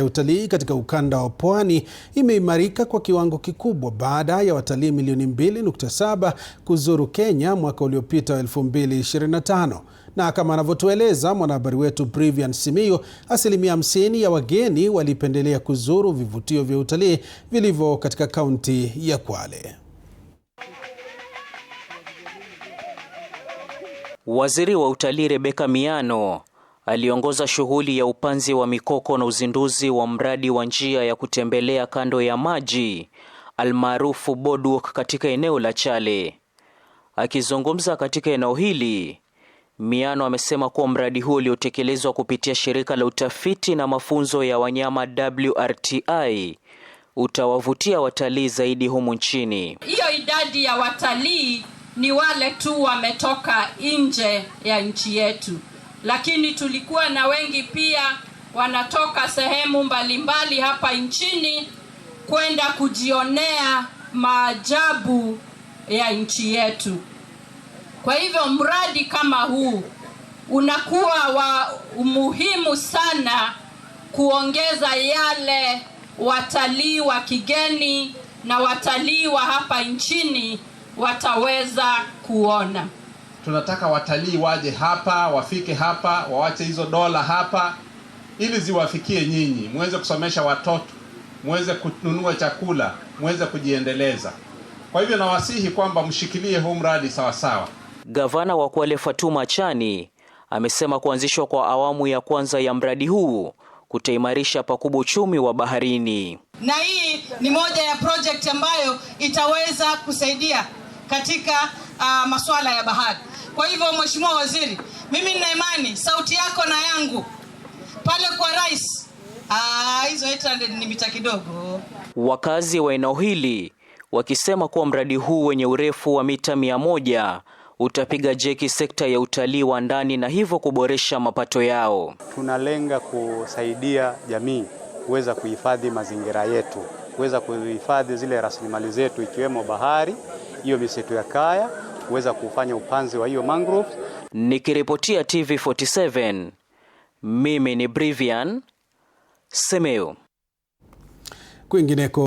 ya utalii katika ukanda wa Pwani imeimarika kwa kiwango kikubwa baada ya watalii milioni 2.7 kuzuru Kenya mwaka uliopita wa 2025. Na kama anavyotueleza mwanahabari wetu Brivian Simiyu, 50% ya wageni walipendelea kuzuru vivutio vya utalii vilivyo katika kaunti ya Kwale. Waziri wa utalii Rebecca Miano aliongoza shughuli ya upanzi wa mikoko na uzinduzi wa mradi wa njia ya kutembelea kando ya maji almaarufu boardwalk katika eneo la Chale. Akizungumza katika eneo hili, Miano amesema kuwa mradi huo uliotekelezwa kupitia shirika la utafiti na mafunzo ya wanyama WRTI utawavutia watalii zaidi humu nchini. Hiyo idadi ya watalii ni wale tu wametoka nje ya nchi yetu, lakini tulikuwa na wengi pia wanatoka sehemu mbalimbali hapa nchini kwenda kujionea maajabu ya nchi yetu. Kwa hivyo mradi kama huu unakuwa wa umuhimu sana kuongeza yale watalii wa kigeni na watalii wa hapa nchini wataweza kuona. Tunataka watalii waje hapa, wafike hapa, wawache hizo dola hapa ili ziwafikie nyinyi, muweze kusomesha watoto, muweze kununua chakula, muweze kujiendeleza. Kwa hivyo nawasihi kwamba mshikilie huu mradi sawa sawa. Gavana wa Kwale Fatuma Achani amesema kuanzishwa kwa awamu ya kwanza ya mradi huu kutaimarisha pakubwa uchumi wa baharini. Na hii ni moja ya project ambayo itaweza kusaidia katika masuala ya bahari. Kwa hivyo Mheshimiwa Waziri, mimi nina imani sauti yako na yangu pale kwa rais, hizo 800 ni mita kidogo. Wakazi wa eneo hili wakisema kuwa mradi huu wenye urefu wa mita 100 utapiga jeki sekta ya utalii wa ndani na hivyo kuboresha mapato yao. Tunalenga kusaidia jamii kuweza kuhifadhi mazingira yetu, kuweza kuhifadhi zile rasilimali zetu ikiwemo bahari, hiyo misitu ya kaya, kuweza kufanya upanzi wa hiyo mangrove. Nikiripotia TV47, mimi ni Brivian Simiyu. Kwingineko